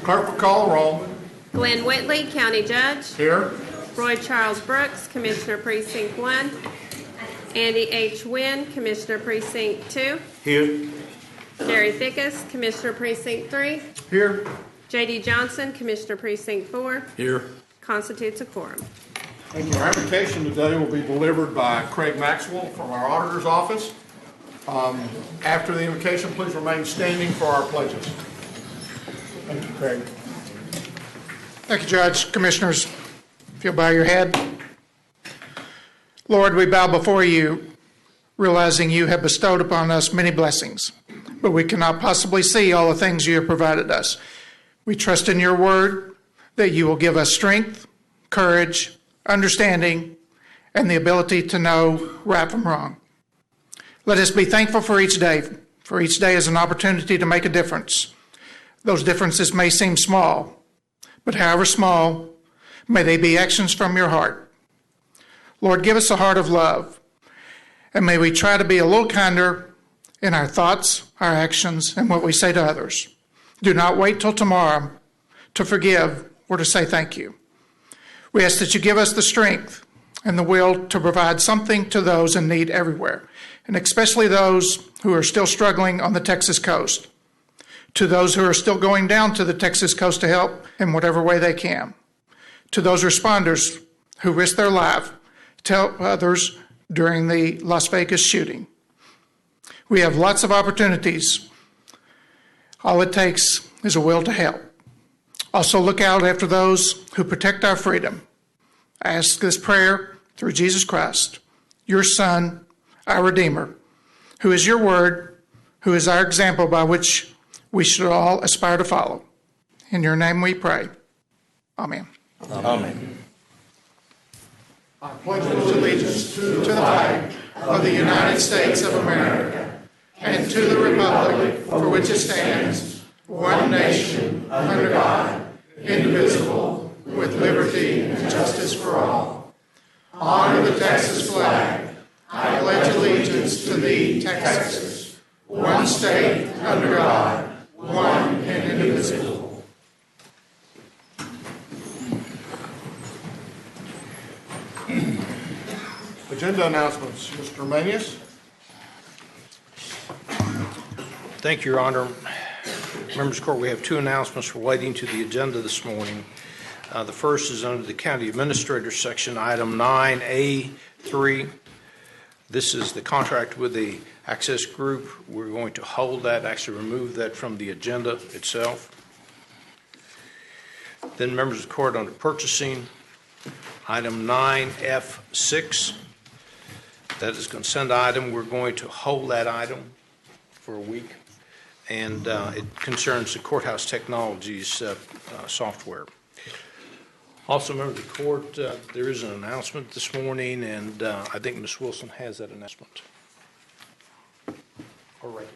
Clerk will call roll. Glenn Whitley, County Judge. Here. Roy Charles Brooks, Commissioner Precinct 1. Andy H. Wynn, Commissioner Precinct 2. Here. Gary Fickus, Commissioner Precinct 3. Here. J.D. Johnson, Commissioner Precinct 4. Here. Constitutes a quorum. Thank you. Our invocation today will be delivered by Craig Maxwell from our auditor's office. After the invocation, please remain standing for our pledges. Thank you, Craig. Thank you, Judge. Commissioners, if you'll bow your head. Lord, we bow before you, realizing you have bestowed upon us many blessings, but we cannot possibly see all the things you have provided us. We trust in your word that you will give us strength, courage, understanding, and the ability to know right from wrong. Let us be thankful for each day is an opportunity to make a difference. Those differences may seem small, but however small, may they be actions from your heart. Lord, give us a heart of love, and may we try to be a little kinder in our thoughts, our actions, and what we say to others. Do not wait till tomorrow to forgive or to say thank you. We ask that you give us the strength and the will to provide something to those in need everywhere, and especially those who are still struggling on the Texas coast, to those who are still going down to the Texas coast to help in whatever way they can, to those responders who risk their life to help others during the Las Vegas shooting. We have lots of opportunities. All it takes is a will to help. Also look out after those who protect our freedom. I ask this prayer through Jesus Christ, your Son, our Redeemer, who is your word, who is our example by which we should all aspire to follow. In your name we pray. Amen. Amen. I pledge allegiance to the flag of the United States of America and to the republic for which it stands, one nation, under God, indivisible, with liberty and justice for all. Honor the Texas flag. I pledge allegiance to thee, Texas, one state, under God, one and indivisible. Agenda announcements. Mr. Manius. Thank you, Your Honor. Members of the Court, we have two announcements relating to the agenda this morning. The first is under the County Administrator section, item 9A3. This is the contract with the Access Group. We're going to hold that, actually remove that from the agenda itself. Then members of the Court, under purchasing, item 9F6. That is a consent item. We're going to hold that item for a week, and it concerns the Courthouse Technologies software. Also, members of the Court, there is an announcement this morning, and I think Ms. Wilson has that announcement or recognition.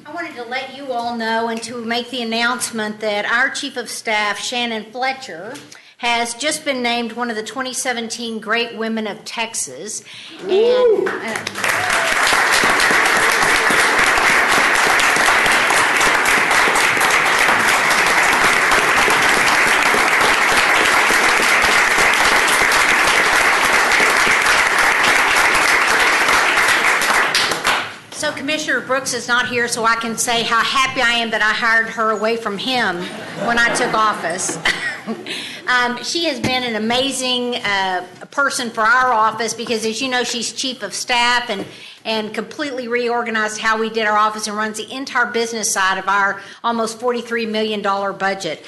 I wanted to let you all know and to make the announcement that our Chief of Staff, Shannon Fletcher, has just been named one of the 2017 Great Women of Texas. And so Commissioner Brooks is not here, so I can say how happy I am that I hired her away from him when I took office. She has been an amazing person for our office because, as you know, she's Chief of Staff and completely reorganized how we did our office and runs the entire business side of our almost $43 million budget.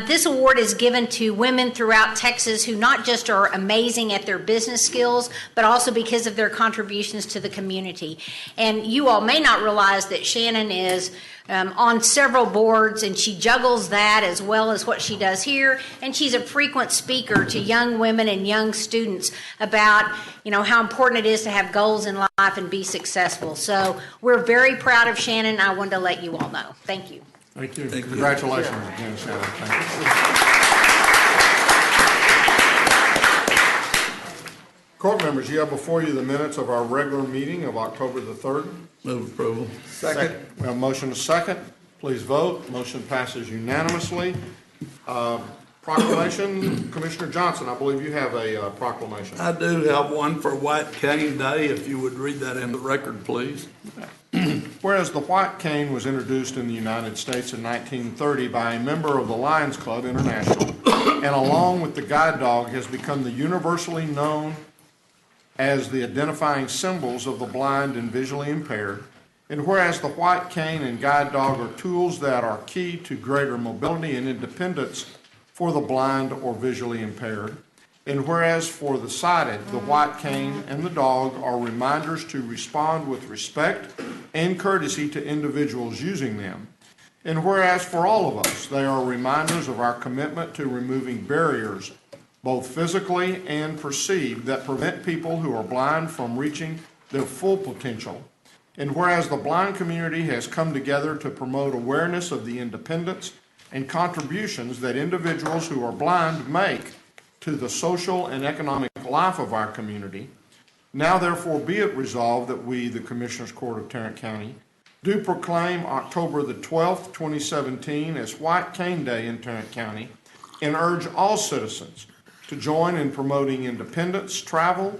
This award is given to women throughout Texas who not just are amazing at their business skills, but also because of their contributions to the community. And you all may not realize that Shannon is on several boards, and she juggles that as well as what she does here. And she's a frequent speaker to young women and young students about, how important it is to have goals in life and be successful. So we're very proud of Shannon. I wanted to let you all know. Thank you. Thank you. Congratulations again, Shannon. Thank you. Court members, you have before you the minutes of our regular meeting of October the 3rd. Move approval. Second. We have a motion and a second. Please vote. Motion passes unanimously. Proclamation, Commissioner Johnson, I believe you have a proclamation. I do have one for White Cane Day, if you would read that in the record, please. Whereas the white cane was introduced in the United States in 1930 by a member of the Lions Club International, and along with the guide dog has become the universally known as the identifying symbols of the blind and visually impaired, and whereas the white cane and guide dog are tools that are key to greater mobility and independence for the blind or visually impaired, and whereas for the sighted, the white cane and the dog are reminders to respond with respect and courtesy to individuals using them, and whereas for all of us, they are reminders of our commitment to removing barriers, both physically and perceived, that prevent people who are blind from reaching their full potential. And whereas the blind community has come together to promote awareness of the independence and contributions that individuals who are blind make to the social and economic life of our community, now therefore be it resolved that we, the Commissioners Court of Tarrant County, do proclaim October the 12th, 2017 as White Cane Day in Tarrant County, and urge all citizens to join in promoting independent travel,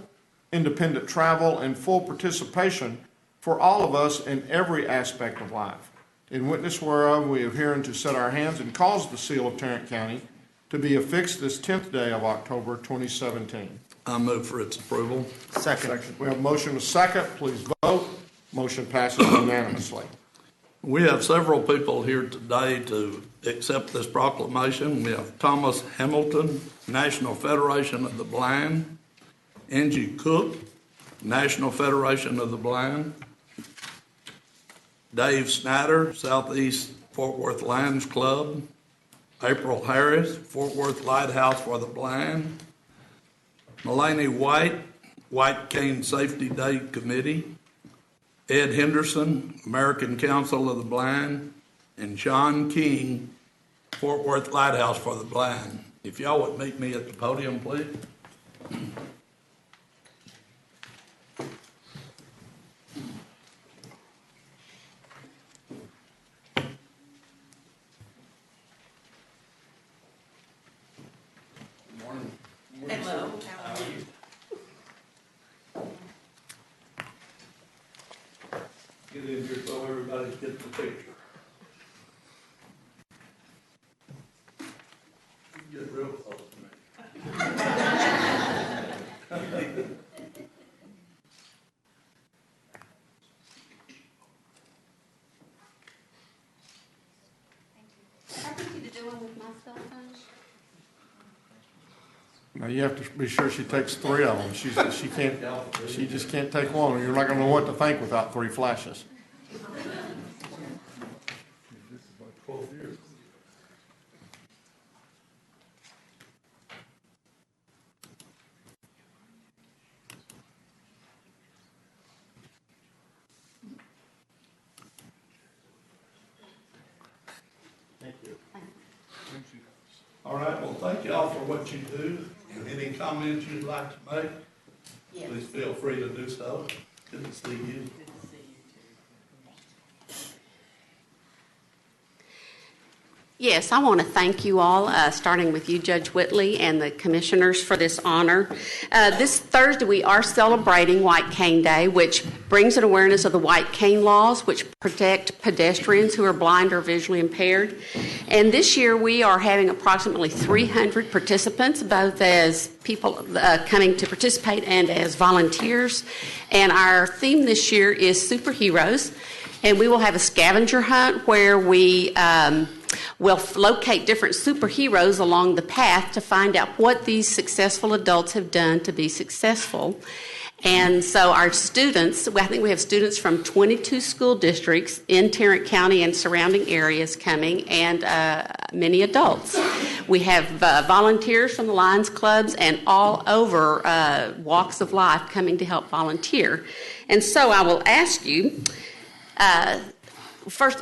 and full participation for all of us in every aspect of life. In witness whereof we have hereunto set our hands and caused the seal of Tarrant County to be affixed this 10th day of October 2017. I move for its approval. Second. We have a motion and a second. Please vote. Motion passes unanimously. We have several people here today to accept this proclamation. We have Thomas Hamilton, National Federation of the Blind; Angie Cook, National Federation of the Blind; Dave Snyder, Southeast Fort Worth Lions Club; April Harris, Fort Worth Lighthouse for the Blind; Melanie White, White Cane Safety Day Committee; Ed Henderson, American Council of the Blind; and Sean King, Fort Worth Lighthouse for the Blind. If y'all would meet me at the podium, please. Hello, how are you? Get in here so everybody gets the picture. Get real close to me. How did you do it with my cell phone? Now you have to be sure she takes 3 of them. She just can't take one. You're not going to know what to think without 3 flashes. Thank you. All right, well, thank y'all for what you do, and any comments you'd like to make, please feel free to do so. Good to see you. Yes, I want to thank you all, starting with you, Judge Whitley, and the commissioners for this honor. This Thursday, we are celebrating White Cane Day, which brings an awareness of the white cane laws, which protect pedestrians who are blind or visually impaired. And this year, we are having approximately 300 participants, both as people coming to participate and as volunteers. And our theme this year is superheroes. And we will have a scavenger hunt where we will locate different superheroes along the path to find out what these successful adults have done to be successful. And so our students, I think we have students from 22 school districts in Tarrant County and surrounding areas coming, and many adults. We have volunteers from the Lions Clubs and all over walks of life coming to help volunteer. And so I will ask you, first,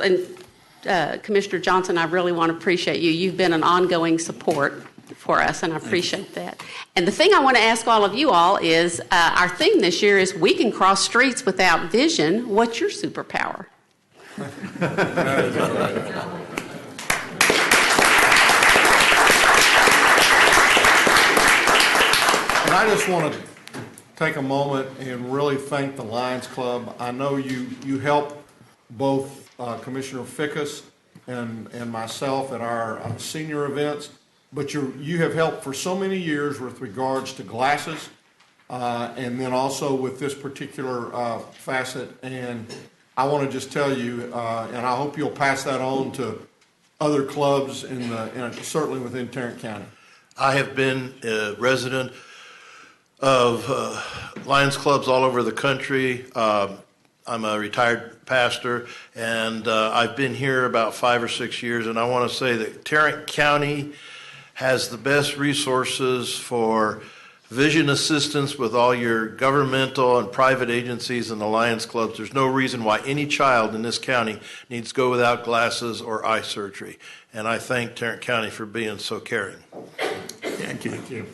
Commissioner Johnson, I really want to appreciate you. You've been an ongoing support for us, and I appreciate that. And the thing I want to ask all of you all is, our theme this year is we can cross streets without vision. What's your superpower? And I just want to take a moment and really thank the Lions Club. I know you help both Commissioner Fickus and myself at our senior events, but you have helped for so many years with regards to glasses, and then also with this particular facet. And I want to just tell you, and I hope you'll pass that on to other clubs certainly within Tarrant County. I have been a resident of Lions Clubs all over the country. I'm a retired pastor, and I've been here about 5 or 6 years, and I want to say that Tarrant County has the best resources for vision assistance with all your governmental and private agencies and the Lions Clubs. There's no reason why any child in this county needs to go without glasses or eye surgery, and I thank Tarrant County for being so caring. Thank you. Thank you.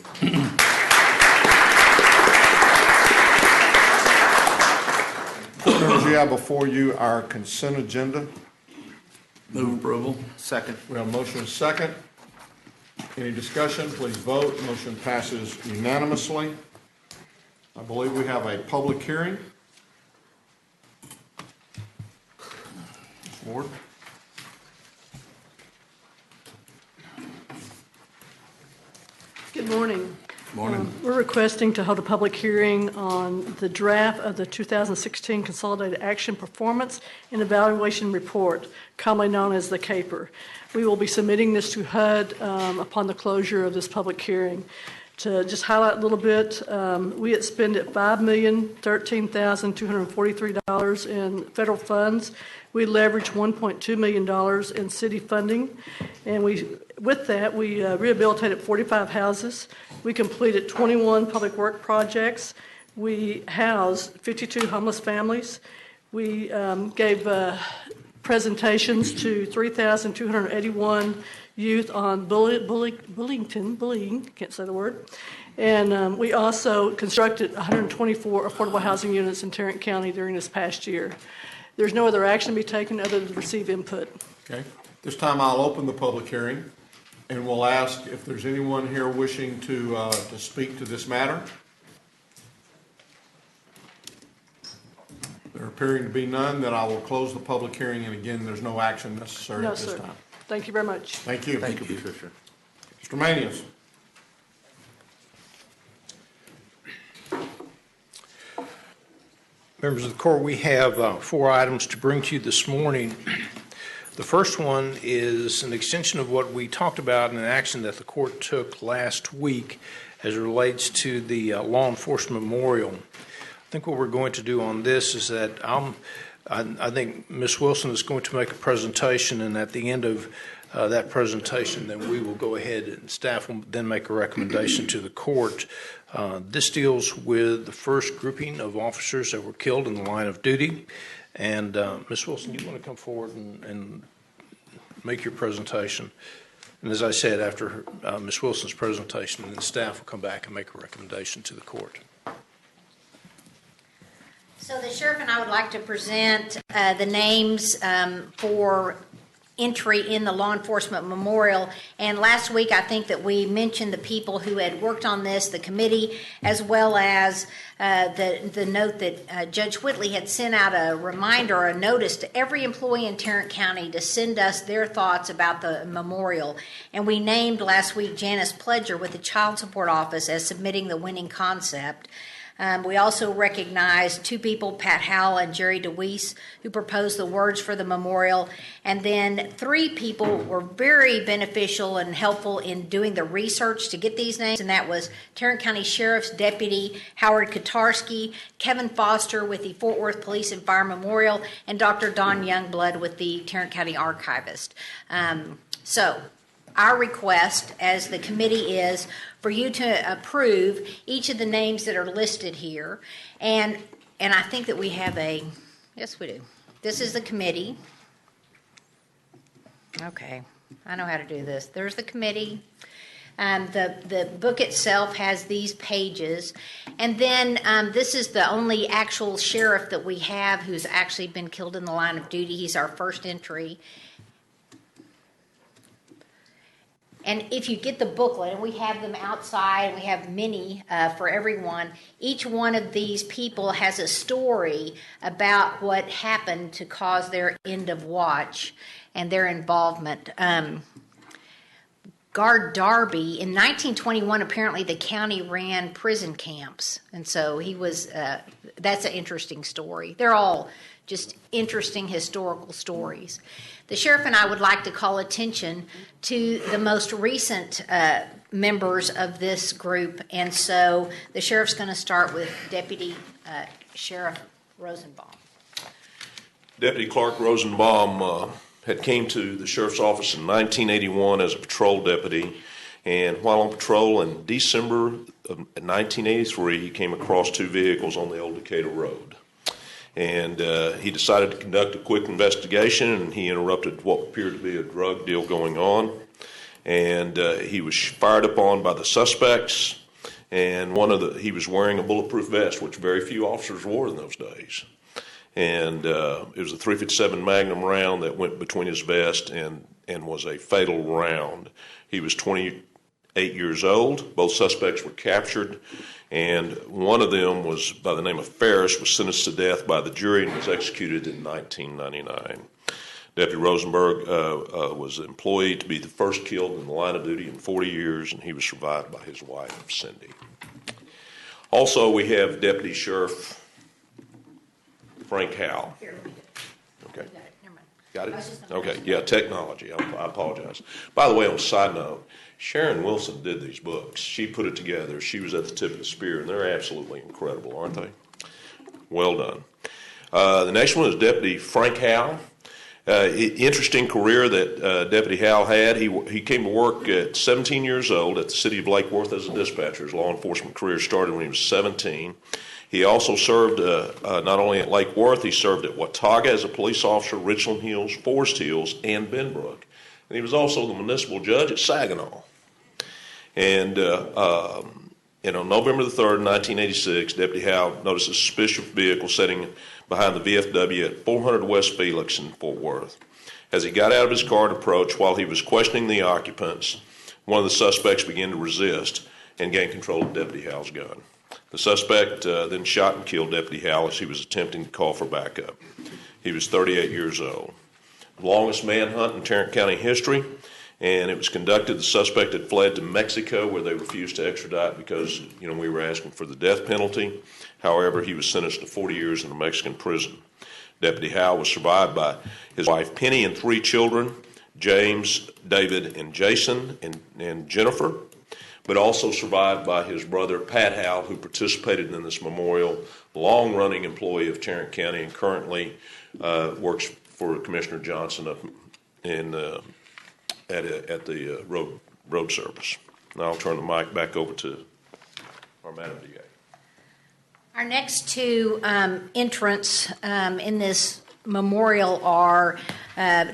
Members, you have before you our consent agenda. Move approval. Second. We have a motion and a second. Any discussion? Please vote. Motion passes unanimously. I believe we have a public hearing. Ms. Ward. Good morning. Morning. We're requesting to hold a public hearing on the draft of the 2016 Consolidated Action Performance and Evaluation Report, commonly known as the CAPER. We will be submitting this to HUD upon the closure of this public hearing. To just highlight a little bit, we expended $5,013,243 in federal funds. We leveraged $1.2 million in city funding, and with that, we rehabilitated 45 houses. We completed 21 public work projects. We housed 52 homeless families. We gave presentations to 3,281 youth on bullying, can't say the word. And we also constructed 124 affordable housing units in Tarrant County during this past year. There's no other action to be taken other than to receive input. Okay. This time I'll open the public hearing, and we'll ask if there's anyone here wishing to speak to this matter. There appearing to be none, then I will close the public hearing, and again, there's no action necessary at this time. Thank you very much. Thank you. Thank you, Patricia. Mr. Manius. Members of the court, we have 4 items to bring to you this morning. The first one is an extension of what we talked about in an action that the court took last week as it relates to the law enforcement memorial. I think what we're going to do on this is that I think Ms. Wilson is going to make a presentation, and at the end of that presentation, then we will go ahead and staff will then make a recommendation to the court. This deals with the first grouping of officers that were killed in the line of duty. And Ms. Wilson, you want to come forward and make your presentation. And as I said, after Ms. Wilson's presentation, then the staff will come back and make a recommendation to the court. So the sheriff and I would like to present the names for entry in the law enforcement memorial. And last week, I think that we mentioned the people who had worked on this, the committee, as well as the note that Judge Whitley had sent out a reminder, a notice to every employee in Tarrant County to send us their thoughts about the memorial. And we named last week Janice Pledger with the Child Support Office as submitting the winning concept. We also recognized 2 people, Pat Howe and Jerry DeWeese, who proposed the words for the memorial. And then 3 people were very beneficial and helpful in doing the research to get these names, and that was Tarrant County Sheriff's Deputy Howard Kotarski, Kevin Foster with the Fort Worth Police and Fire Memorial, and Dr. Don Youngblood with the Tarrant County Archivist. So our request as the committee is for you to approve each of the names that are listed here. And I think that we have yes we do. This is the committee. Okay, I know how to do this. There's the committee. The book itself has these pages. And then this is the only actual sheriff that we have who's actually been killed in the line of duty. He's our first entry. And if you get the booklet, and we have them outside, and we have many for everyone, each one of these people has a story about what happened to cause their end of watch and their involvement. Guard Darby, in 1921, apparently the county ran prison camps. And so he was, that's an interesting story. They're all just interesting historical stories. The sheriff and I would like to call attention to the most recent members of this group. And so the sheriff's going to start with Deputy Sheriff Rosenbaum. Deputy Clerk Rosenbaum had came to the sheriff's office in 1981 as a patrol deputy, and while on patrol in December of 1983, he came across two vehicles on the old Decatur Road. And he decided to conduct a quick investigation, and he interrupted what appeared to be a drug deal going on. And he was fired upon by the suspects, and he was wearing a bulletproof vest, which very few officers wore in those days. And it was a .357 Magnum round that went between his vest and was a fatal round. He was 28 years old. Both suspects were captured, and one of them was by the name of Ferris, was sentenced to death by the jury and was executed in 1999. Deputy Rosenberg was employed to be the first killed in the line of duty in 40 years, and he was survived by his wife, Cindy. Also, we have Deputy Sheriff Frank Howe. Okay. Got it? Okay, yeah, technology. I apologize. By the way, on a side note, Sharon Wilson did these books. She put it together. She was at the tip of the spear, and they're absolutely incredible, aren't they? Well done. The next one is Deputy Frank Howe. Interesting career that Deputy Howe had. He came to work at 17 years old at the city of Lake Worth as a dispatcher. His law enforcement career started when he was 17. He also served not only at Lake Worth, he served at Watauga as a police officer, Richland Hills, Forest Hills, and Benbrook. And he was also the municipal judge at Saginaw. And on November the 3rd, 1986, Deputy Howe noticed a suspicious vehicle sitting behind the VFW at 400 West Felix in Fort Worth. As he got out of his car and approached, while he was questioning the occupants, one of the suspects began to resist and gain control of Deputy Howe's gun. The suspect then shot and killed Deputy Howe as he was attempting to call for backup. He was 38 years old. The longest manhunt in Tarrant County history, and it was conducted. The suspect had fled to Mexico, where they refused to extradite because, we were asking for the death penalty. However, he was sentenced to 40 years in a Mexican prison. Deputy Howe was survived by his wife Penny and 3 children, James, David, and Jason, and Jennifer, but also survived by his brother Pat Howe, who participated in this memorial, long-running employee of Tarrant County, and currently works for Commissioner Johnson up in at the road service. Now I'll turn the mic back over to our Madam DA. Our next two entrants in this memorial are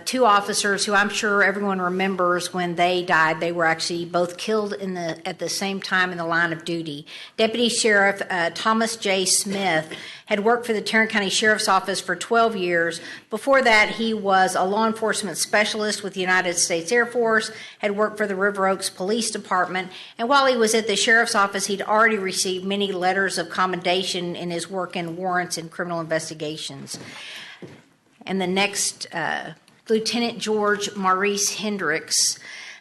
2 officers who I'm sure everyone remembers when they died. They were actually both killed at the same time in the line of duty. Deputy Sheriff Thomas J. Smith had worked for the Tarrant County Sheriff's Office for 12 years. Before that, he was a law enforcement specialist with the United States Air Force, had worked for the River Oaks Police Department, and while he was at the Sheriff's Office, he'd already received many letters of commendation in his work in warrants and criminal investigations. And the next, Lieutenant George Maurice Hendricks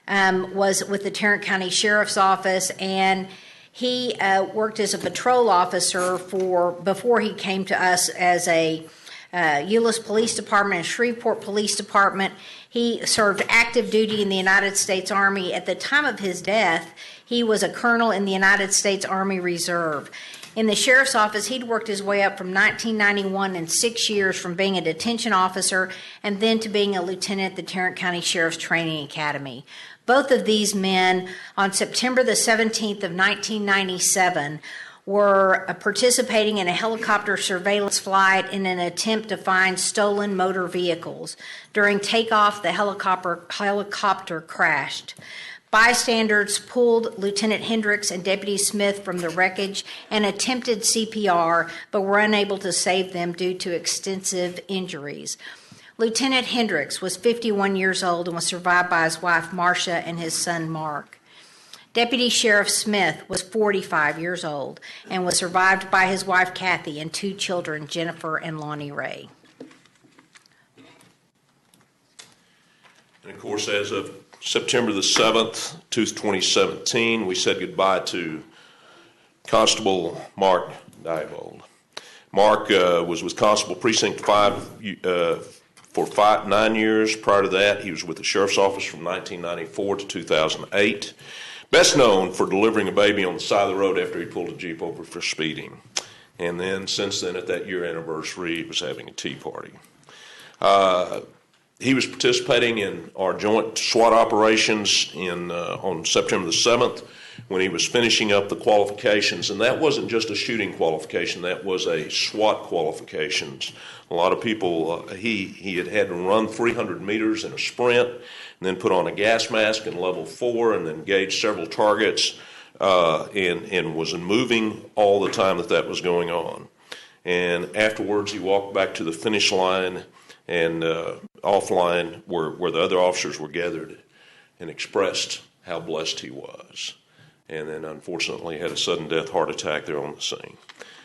was with the Tarrant County Sheriff's Office, and he worked as a patrol officer before he came to us as a Euless Police Department and Shreveport Police Department. He served active duty in the United States Army. At the time of his death, he was a colonel in the United States Army Reserve. In the sheriff's office, he'd worked his way up from 1991 in 6 years from being a detention officer and then to being a lieutenant at the Tarrant County Sheriff's Training Academy. Both of these men, on September the 17th of 1997, were participating in a helicopter surveillance flight in an attempt to find stolen motor vehicles. During takeoff, the helicopter crashed. Bystanders pulled Lieutenant Hendricks and Deputy Smith from the wreckage and attempted CPR, but were unable to save them due to extensive injuries. Lieutenant Hendricks was 51 years old and was survived by his wife, Marcia, and his son, Mark. Deputy Sheriff Smith was 45 years old and was survived by his wife, Kathy, and 2 children, Jennifer and Lonnie Ray. And of course, as of September the 7th, 2017, we said goodbye to Constable Mark Diebold. Mark was with Constable Precinct 5 for 9 years. Prior to that, he was with the Sheriff's Office from 1994 to 2008. Best known for delivering a baby on the side of the road after he pulled a Jeep over for speeding. And then, since then, at that year anniversary, he was having a tea party. He was participating in our joint SWAT operations on September the 7th when he was finishing up the qualifications. And that wasn't just a shooting qualification, that was a SWAT qualifications. A lot of people, he had to run 300 meters in a sprint, and then put on a gas mask in level 4, and then gauge several targets, and was moving all the time that was going on. And afterwards, he walked back to the finish line and offline where the other officers were gathered and expressed how blessed he was. And then, unfortunately, had a sudden death heart attack there on the scene.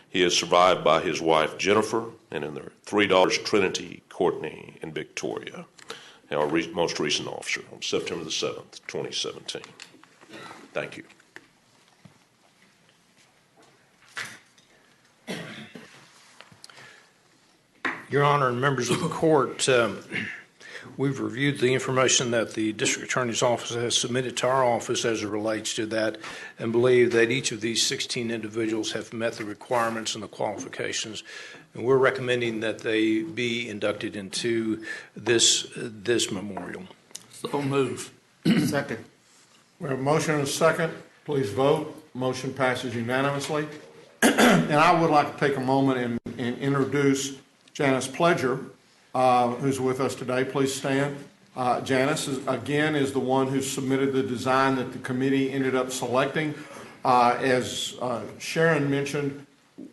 He is survived by his wife, Jennifer, and in their 3 daughters, Trinity, Courtney, and Victoria, our most recent officer, on September the 7th, 2017. Thank you. Your Honor and members of the court, we've reviewed the information that the District Attorney's Office has submitted to our office as it relates to that, and believe that each of these 16 individuals have met the requirements and the qualifications. And we're recommending that they be inducted into this memorial. So move. Second. We have a motion and a second. Please vote. Motion passes unanimously. And I would like to take a moment and introduce Janice Pledger, who's with us today. Please stand. Janice, is the one who submitted the design that the committee ended up selecting. As Sharon mentioned,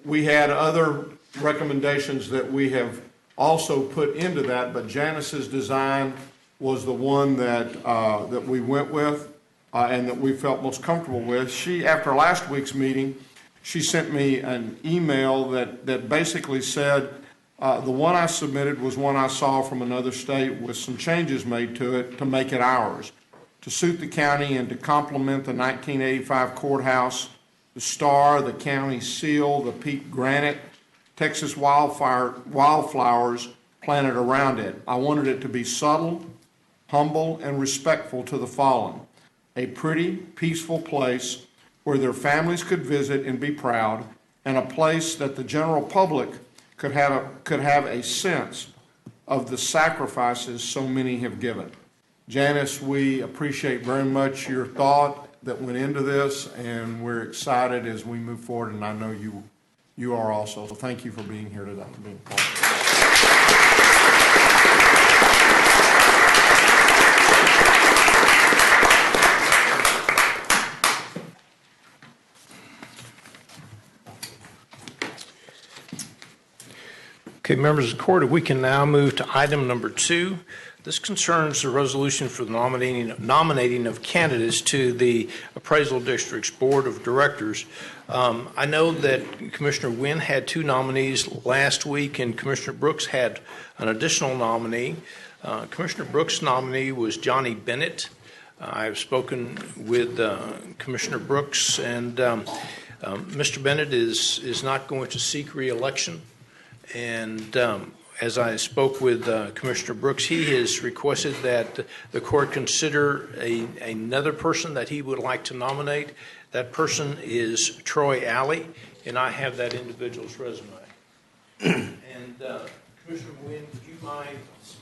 we had other recommendations that we have also put into that, but Janice's design was the one that we went with and that we felt most comfortable with. She, after last week's meeting, she sent me an email that basically said, the one I submitted was one I saw from another state with some changes made to it to make it ours, to suit the county and to complement the 1985 courthouse, the star, the county seal, the peak granite, Texas wildflowers planted around it. I wanted it to be subtle, humble, and respectful to the fallen. A pretty, peaceful place where their families could visit and be proud, and a place that the general public could have a sense of the sacrifices so many have given. Janice, we appreciate very much your thought that went into this, and we're excited as we move forward, and I know you are also. So thank you for being here today. Okay, members of the court, if we can now move to item number 2. This concerns the resolution for the nominating of candidates to the Appraisal District's Board of Directors. I know that Commissioner Wynn had 2 nominees last week, and Commissioner Brooks had an additional nominee. Commissioner Brooks' nominee was Johnny Bennett. I've spoken with Commissioner Brooks, and Mr. Bennett is not going to seek re-election. And as I spoke with Commissioner Brooks, he has requested that the court consider another person that he would like to nominate. That person is Troy Alley, and I have that individual's resume. And Commissioner Wynn, would you mind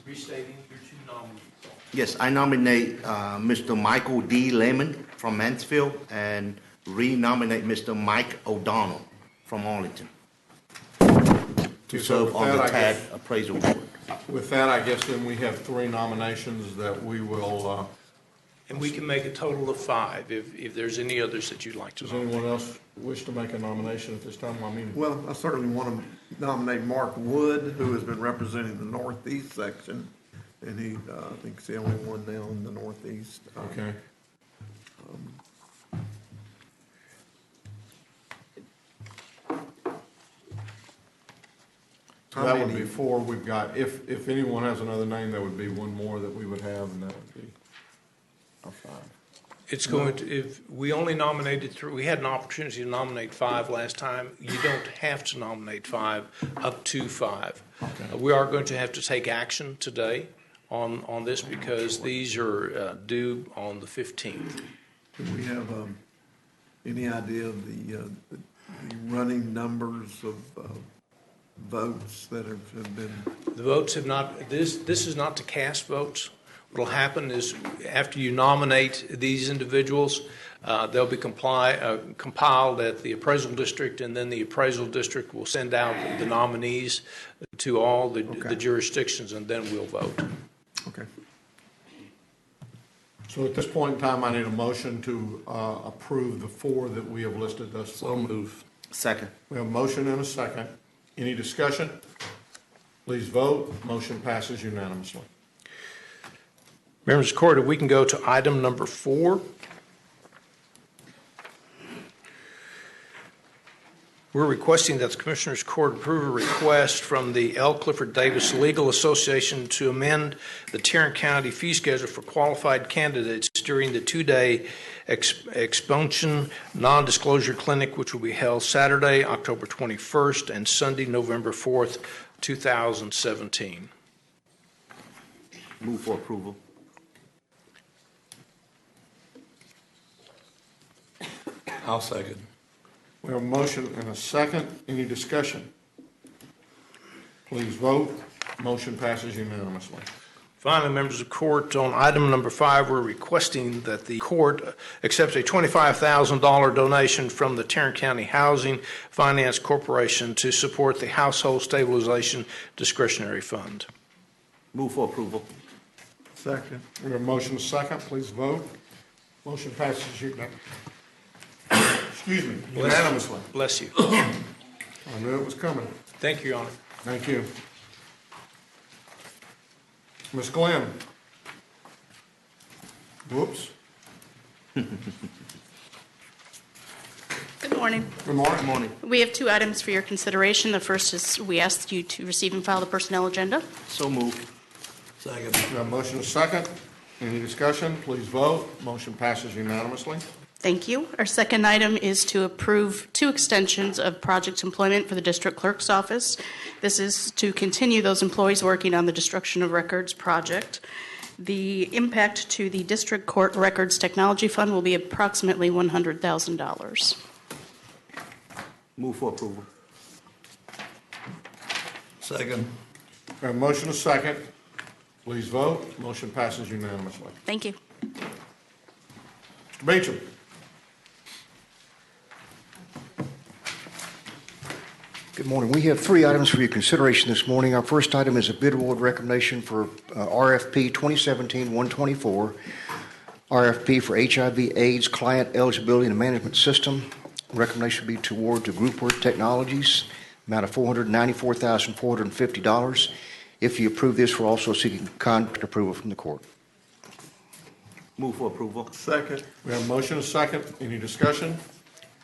restating your 2 nominees? Yes, I nominate Mr. Michael D. Lemon from Mansfield and re-nominate Mr. Mike O'Donnell from Arlington to serve on the TAG Appraisal Board. With that, I guess then we have 3 nominations that we will And we can make a total of 5 if there's any others that you'd like to Does nominate. anyone else wish to make a nomination at this time? I mean, Well, I certainly want to nominate Mark Wood, who has been representing the northeast section, and he, I think, is the only one now in the northeast. okay. So that would be 4. We've got, if anyone has another name, that would be one more that we would have, and that would be our 5. It's going to, if we only nominated 3, we had an opportunity to nominate 5 last time. You don't have to nominate 5, up to 5. Okay. We are going to have to take action today on this because these are due on the 15th. Do we have any idea of the running numbers of votes that have been? The votes have not, this is not to cast votes. What will happen is after you nominate these individuals, they'll be compiled at the appraisal district, and then the appraisal district will send out the nominees to all the jurisdictions, and then we'll vote. Okay. So at this point in time, I need a motion to approve the 4 that we have listed thus far. So move. Second. We have a motion and a second. Any discussion? Please vote. Motion passes unanimously. Members of the court, if we can go to item number 4. We're requesting that the Commissioners Court approve a request from the L. Clifford Davis Legal Association to amend the Tarrant County fee schedule for qualified candidates during the 2-day expunction non-disclosure clinic, which will be held Saturday, October 21st, and Sunday, November 4th, 2017. Move for approval. I'll second. We have a motion and a second. Any discussion? Please vote. Motion passes unanimously. Finally, members of court, on item number 5, we're requesting that the court accepts a $25,000 donation from the Tarrant County Housing Finance Corporation to support the Household Stabilization Discretionary Fund. Move for approval. Second. We have a motion and a second. Please vote. Motion passes unanimously. Bless you. I knew it was coming. Thank you, Your Honor. Thank you. Ms. Glenn. Whoops. Good morning. Good morning. Good morning. We have 2 items for your consideration. The first is we asked you to receive and file the personnel agenda. So moved. Second. We have a motion and a second. Any discussion? Please vote. Motion passes unanimously. Thank you. Our second item is to approve 2 extensions of project employment for the district clerk's office. This is to continue those employees working on the destruction of records project. The impact to the district court records technology fund will be approximately $100,000. Move for approval. Second. We have a motion and a second. Please vote. Motion passes unanimously. Thank you. Mr. Beecham. Good morning. We have 3 items for your consideration this morning. Our first item is a bid award recommendation for RFP 2017-124, RFP for HIV/AIDS Client Eligibility and Management System. Recommendation would be to award to GroupWork Technologies, amount of $494,450. If you approve this, we're also seeking contract approval from the court. Move for approval. Second. We have a motion and a second. Any discussion?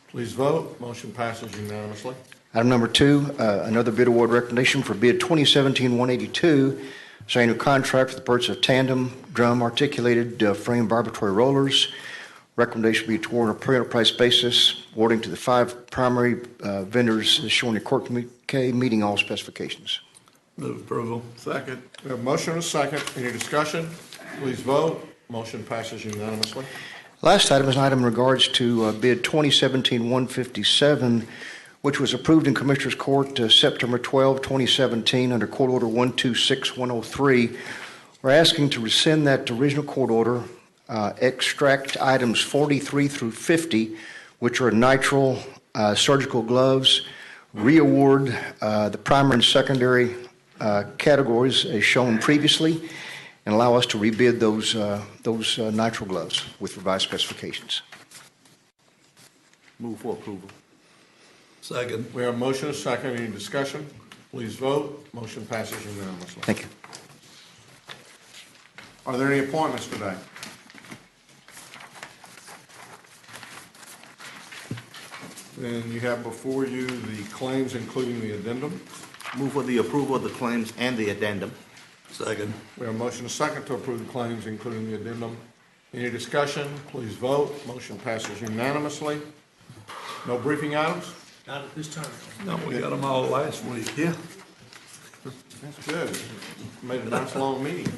Please vote. Motion passes unanimously. Item number 2, another bid award recommendation for bid 2017-182, signing a contract for the purchase of tandem drum articulated frame vibratory rollers. Recommendation would be to award on a per enterprise basis, awarding to the 5 primary vendors as shown in the court communique, meeting all specifications. Move approval. Second. We have a motion and a second. Any discussion? Please vote. Motion passes unanimously. Last item is an item in regards to bid 2017-157, which was approved in Commissioners Court September 12, 2017 under Court Order 126103. We're asking to rescind that original court order, extract items 43 through 50, which are nitrile surgical gloves, reaward the primary and secondary categories as shown previously, and allow us to rebid those nitrile gloves with revised specifications. Move for approval. Second. We have a motion, a second. Any discussion? Please vote. Motion passes unanimously. Thank you. Are there any appointments today? Then you have before you the claims, including the addendum. Move for the approval of the claims and the addendum. Second. We have a motion, a second, to approve the claims, including the addendum. Any discussion? Please vote. Motion passes unanimously. No briefing items? Not at this time. No, we got them all last week. Yeah. That's good. Made a nice long meeting.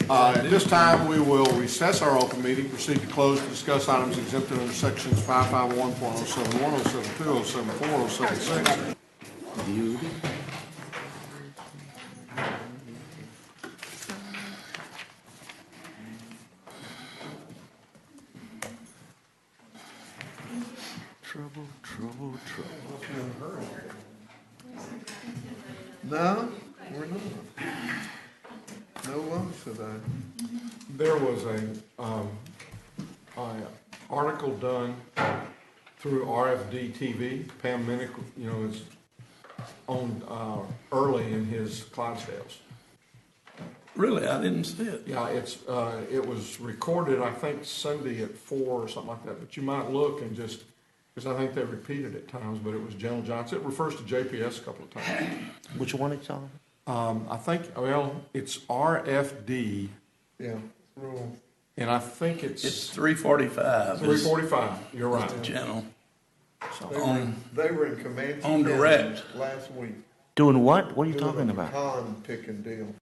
At this time, we will recess our open meeting, proceed to close to discuss items exempted under sections 551.071, 072, 074, 076. Trouble. No, we're not. No lunch today. There was a article done through RFD TV. Pam Minnick, is on early in his Clydesdales. Really, I didn't see it. Yeah, it was recorded, I think, Sunday at 4 or something like that. But you might look and just, because I think they repeated at times, but it was General Johnson. It refers to JPS a couple of times. Which one it's on? I think, it's RFD. Yeah. Rule. And I think It's 345. 345. You're right. Channel. They were in Comanche on County direct. last week. Doing what? What are you Doing talking a about? pecan picking deal.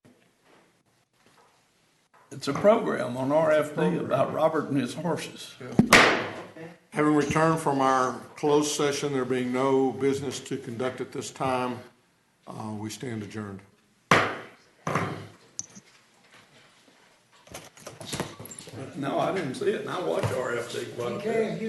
It's a program on RFD about Robert and his horses. Having returned from our closed session, there being no business to conduct at this time, we stand adjourned. No, I didn't see it, and I watch RFD quite a bit.